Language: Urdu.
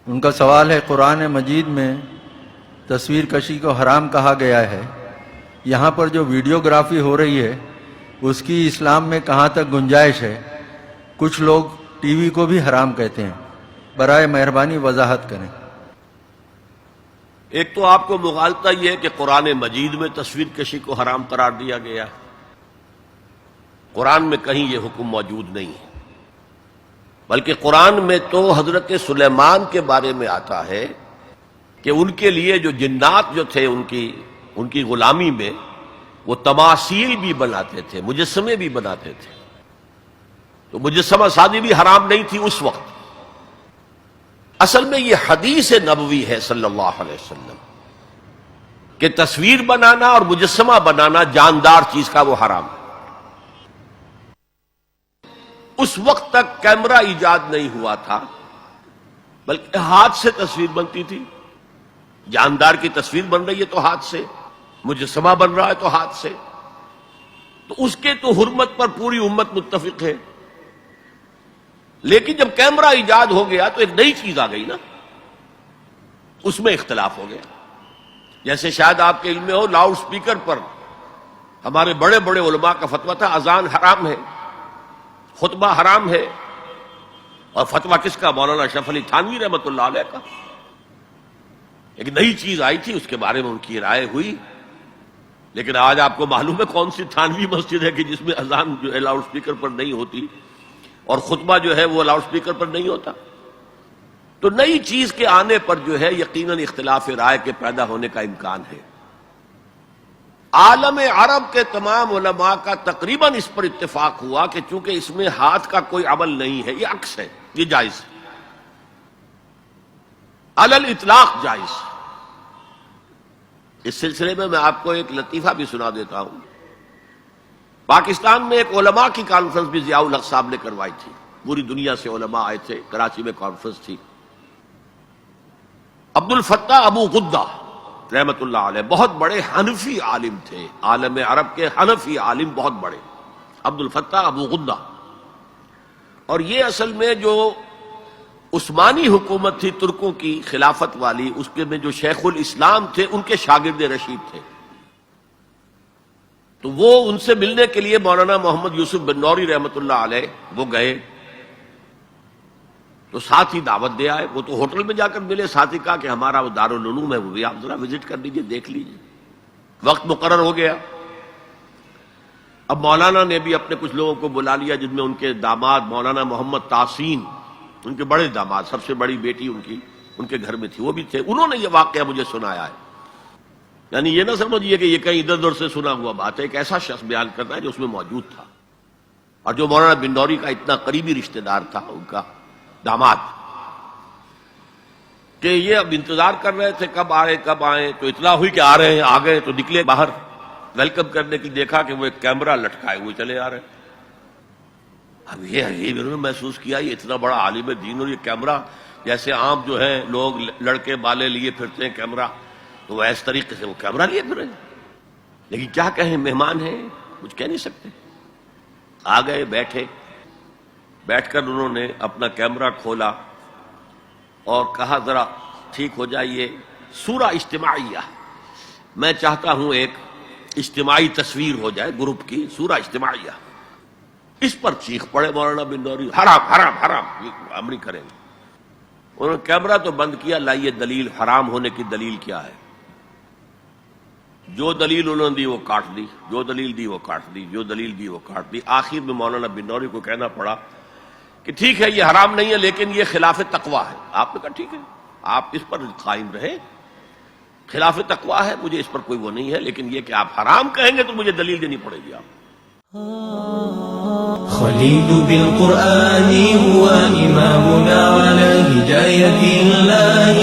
ان کا سوال ہے، قرآن مجید میں تصویر کشی کو حرام کہا گیا ہے، یہاں پر جو ویڈیوگرافی ہو رہی ہے اس کی اسلام میں کہاں تک گنجائش ہے؟ کچھ لوگ ٹی وی کو بھی حرام کہتے ہیں، برائے مہربانی وضاحت کریں۔ ایک تو آپ کو مغالطہ یہ ہے کہ قرآن مجید میں تصویر کشی کو حرام قرار دیا گیا ہے۔ قرآن میں کہیں یہ حکم موجود نہیں ہے، بلکہ قرآن میں تو حضرت سلیمان کے بارے میں آتا ہے کہ ان کے لیے جو جنات جو تھے ان کی غلامی میں وہ تماثیل بھی بناتے تھے، مجسمے بھی بناتے تھے، تو مجسمہ سازی بھی حرام نہیں تھی اس وقت۔ اصل میں یہ حدیث نبوی ہے صلی اللہ علیہ وسلم کہ تصویر بنانا اور مجسمہ بنانا جاندار چیز کا وہ حرام ہے۔ اس وقت تک کیمرہ ایجاد نہیں ہوا تھا، بلکہ ہاتھ سے تصویر بنتی تھی۔ جاندار کی تصویر بن رہی ہے تو ہاتھ سے، مجسمہ بن رہا ہے تو ہاتھ سے، تو اس کے تو حرمت پر پوری امت متفق ہے۔ لیکن جب کیمرہ ایجاد ہو گیا تو ایک نئی چیز آ گئی نا، اس میں اختلاف ہو گیا۔ جیسے شاید آپ کے علم میں ہو، لاؤڈ سپیکر پر ہمارے بڑے بڑے علماء کا فتویٰ تھا اذان حرام ہے، خطبہ حرام ہے، اور فتویٰ کس کا؟ مولانا اشرف علی تھانوی رحمۃ اللہ علیہ کا۔ ایک نئی چیز آئی تھی، اس کے بارے میں ان کی رائے ہوئی، لیکن آج آپ کو معلوم ہے کون سی تھانوی مسجد ہے کہ جس میں اذان جو ہے لاؤڈ سپیکر پر نہیں ہوتی اور خطبہ جو ہے وہ لاؤڈ سپیکر پر نہیں ہوتا۔ تو نئی چیز کے آنے پر جو ہے یقیناً اختلاف رائے کے پیدا ہونے کا امکان ہے۔ عالم عرب کے تمام علماء کا تقریباً اس پر اتفاق ہوا کہ چونکہ اس میں ہاتھ کا کوئی عمل نہیں ہے، یہ عکس ہے، یہ جائز ہے، علی الاطلاق جائز۔ اس سلسلے میں آپ کو ایک لطیفہ بھی سنا دیتا ہوں۔ پاکستان میں ایک علماء کی کانفرنس بھی ضیاء الحق صاحب نے کروائی تھی، پوری دنیا سے علماء آئے تھے، کراچی میں کانفرنس تھی۔ عبد الفتاح ابو غدہ رحمت اللہ علیہ بہت بڑے حنفی عالم تھے، عالم عرب کے حنفی عالم بہت بڑے، عبد الفتاح ابو غدہ۔ اور یہ اصل میں جو عثمانی حکومت تھی ترکوں کی خلافت والی، اس کے میں جو شیخ الاسلام تھے ان کے شاگرد رشید تھے۔ تو وہ ان سے ملنے کے لیے مولانا محمد یوسف بن نوری رحمت اللہ علیہ وہ گئے، تو ساتھ ہی دعوت دے آئے۔ وہ تو ہوٹل میں جا کر ملے، ساتھ ہی کہا کہ ہمارا وہ دارالعلوم ہے، وہ بھی آپ ذرا وزٹ کر لیجیے، دیکھ لیجیے۔ وقت مقرر ہو گیا۔ اب مولانا نے بھی اپنے کچھ لوگوں کو بلا لیا، جن میں ان کے داماد مولانا محمد تحسین، ان کے بڑے داماد، سب سے بڑی بیٹی ان کے گھر میں تھی، وہ بھی تھے۔ انہوں نے یہ واقعہ مجھے سنایا ہے، یعنی یہ نہ سمجھیے کہ یہ کہیں ادھر ادھر سے سنا ہوا بات ہے، ایک ایسا شخص بیان کرتا ہے جو اس میں موجود تھا، اور جو مولانا بن نوری کا اتنا قریبی رشتہ دار تھا، ان کا داماد، کہ یہ اب انتظار کر رہے تھے کب آئے، تو اطلاع ہوئی کہ آ رہے ہیں، آ گئے تو نکلے باہر ویلکم کرنے کے لیے، دیکھا کہ وہ ایک کیمرہ لٹکائے ہوئے چلے آ رہے ہیں۔ اب یہ انہوں نے محسوس کیا یہ اتنا بڑا عالم دین اور یہ کیمرہ، جیسے عام جو ہے لوگ لڑکے بالے لیے پھرتے ہیں کیمرہ، تو وہ اس طریقے سے وہ کیمرہ لیے پھرے۔ لیکن کیا کہیں، مہمان ہیں، کچھ کہہ نہیں سکتے۔ آ گئے، بیٹھ کر انہوں نے اپنا کیمرہ کھولا اور کہا ذرا ٹھیک ہو جائیے، سورہ اجتماعیہ، میں چاہتا ہوں ایک اجتماعی تصویر ہو جائے گروپ کی، سورہ اجتماعیہ۔ اس پر چیخ پڑے مولانا بن نوری، حرام حرام حرام، یہ ہم نہیں کریں گے۔ انہوں نے کیمرہ تو بند کیا، لائیے دلیل، حرام ہونے کی دلیل کیا ہے؟ جو دلیل انہوں نے دی وہ کاٹ دی، جو دلیل دی وہ کاٹ دی، جو دلیل دی وہ کاٹ دی۔ آخر میں مولانا بن نوری کو کہنا پڑا کہ ٹھیک ہے یہ حرام نہیں ہے، لیکن یہ خلاف تقویٰ ہے۔ آپ نے کہا ٹھیک ہے، آپ اس پر قائم رہیں، خلاف تقویٰ ہے، مجھے اس پر کوئی وہ نہیں ہے، لیکن یہ کہ آپ حرام کہیں گے تو مجھے دلیل دینی پڑے گی۔ آپ خليل بالقرآن هو إمامنا على هداية الله